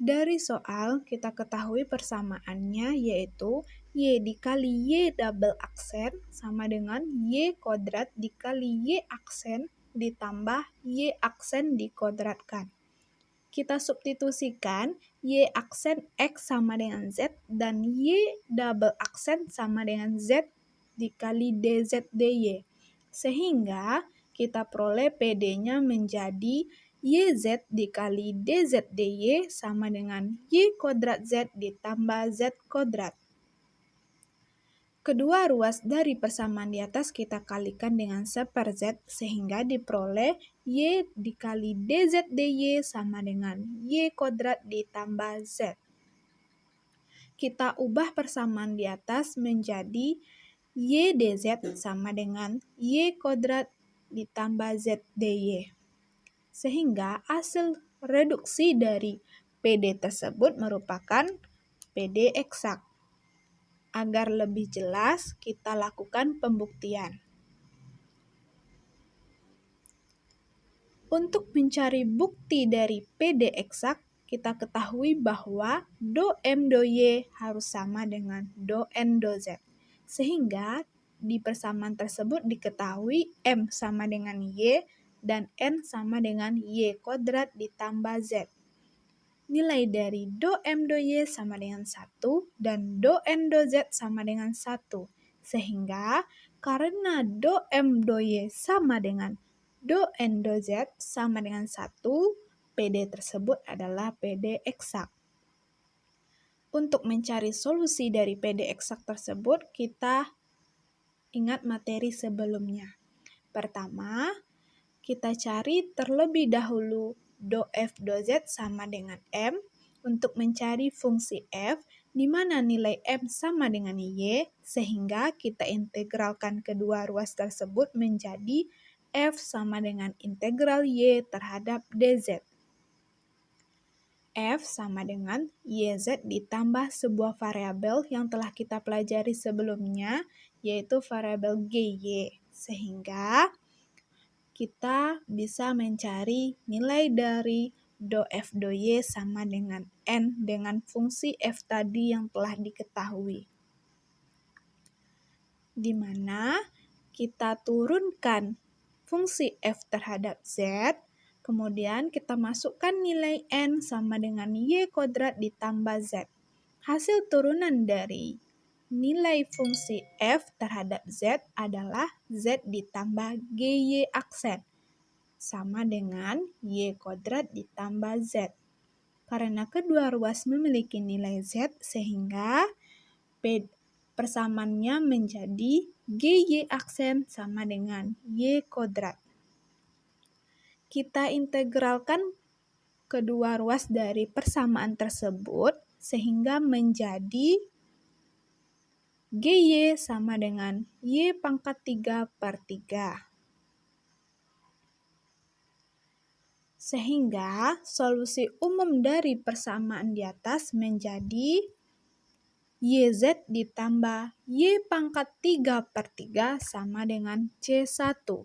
Dari soal kita ketahui persamaannya yaitu Y dikali Y double aksen sama dengan Y kuadrat dikali Y aksen ditambah Y aksen dikuadratkan. Kita substitusikan Y aksen X sama dengan Z dan Y double aksen sama dengan Z dikali DZ DY. Sehingga kita peroleh PD-nya menjadi YZ dikali DZ DY sama dengan Y kuadrat Z ditambah Z kuadrat. Kedua ruas dari persamaan di atas kita kalikan dengan 1/Z sehingga diperoleh Y dikali DZ DY sama dengan Y kuadrat ditambah Z. Kita ubah persamaan di atas menjadi Y DZ sama dengan Y kuadrat ditambah Z DY. Sehingga hasil reduksi dari PD tersebut merupakan PD eksak. Agar lebih jelas, kita lakukan pembuktian. Untuk mencari bukti dari PD eksak, kita ketahui bahwa do M do Y harus sama dengan do N do Z. Sehingga di persamaan tersebut diketahui M sama dengan Y dan N sama dengan Y kuadrat ditambah Z. Nilai dari do M do Y sama dengan 1 dan do N do Z sama dengan 1. Sehingga karena do M do Y sama dengan do N do Z sama dengan 1, PD tersebut adalah PD eksak. Untuk mencari solusi dari PD eksak tersebut, kita ingat materi sebelumnya. Pertama, kita cari terlebih dahulu do F do Z sama dengan M untuk mencari fungsi F di mana nilai M sama dengan Y, sehingga kita integralkan kedua ruas tersebut menjadi F sama dengan integral Y terhadap DZ. F sama dengan YZ ditambah sebuah variabel yang telah kita pelajari sebelumnya, yaitu variabel GY. Sehingga kita bisa mencari nilai dari do F do Y sama dengan N dengan fungsi F tadi yang telah diketahui. Di mana kita turunkan fungsi F terhadap Z, kemudian kita masukkan nilai N sama dengan Y kuadrat ditambah Z. Hasil turunan dari nilai fungsi F terhadap Z adalah Z ditambah GY aksen, sama dengan Y kuadrat ditambah Z. Karena kedua ruas memiliki nilai Z, sehingga persamaannya menjadi GY aksen sama dengan Y kuadrat. Kita integralkan kedua ruas dari persamaan tersebut sehingga menjadi GY sama dengan Y pangkat 3/3. Sehingga solusi umum dari persamaan di atas menjadi YZ ditambah Y pangkat 3/3 sama dengan C1.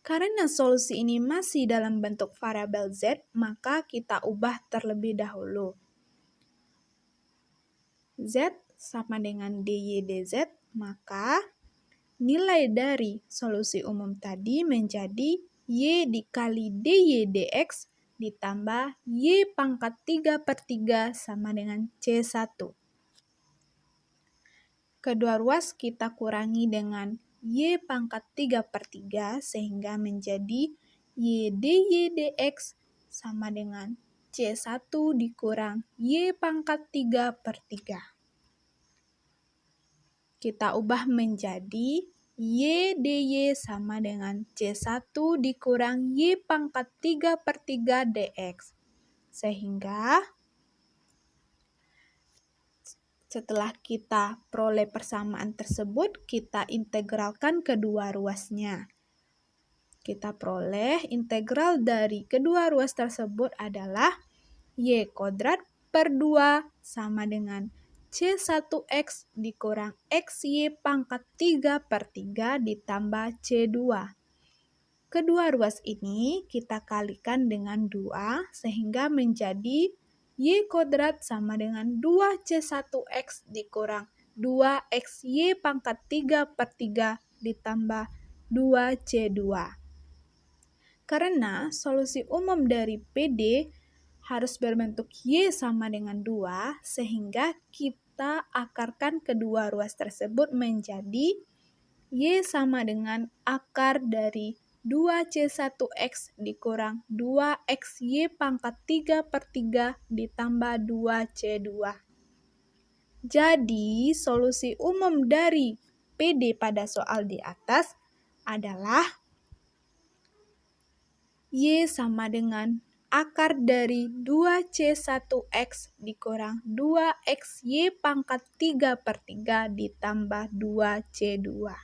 Karena solusi ini masih dalam bentuk variabel Z, maka kita ubah terlebih dahulu. Z sama dengan DY DZ, maka nilai dari solusi umum tadi menjadi Y dikali DY DX ditambah Y pangkat 3/3 sama dengan C1. Kedua ruas kita kurangi dengan Y pangkat 3/3 sehingga menjadi Y DY DX sama dengan C1 dikurang Y pangkat 3/3. Kita ubah menjadi Y DY sama dengan C1 dikurang Y pangkat 3/3 DX. Sehingga setelah kita peroleh persamaan tersebut, kita integralkan kedua ruasnya. Kita peroleh integral dari kedua ruas tersebut adalah Y kuadrat per 2 sama dengan C1X dikurang XY pangkat 3/3 ditambah C2. Kedua ruas ini kita kalikan dengan 2 sehingga menjadi Y kuadrat sama dengan 2C1X dikurang 2XY pangkat 3/3 ditambah 2C2. Karena solusi umum dari PD harus berbentuk Y sama dengan 2, sehingga kita akarkan kedua ruas tersebut menjadi Y sama dengan akar dari 2C1X dikurang 2XY pangkat 3/3 ditambah 2C2. Jadi, solusi umum dari PD pada soal di atas adalah Y sama dengan akar dari 2C1X dikurang 2XY pangkat 3/3 ditambah 2C2.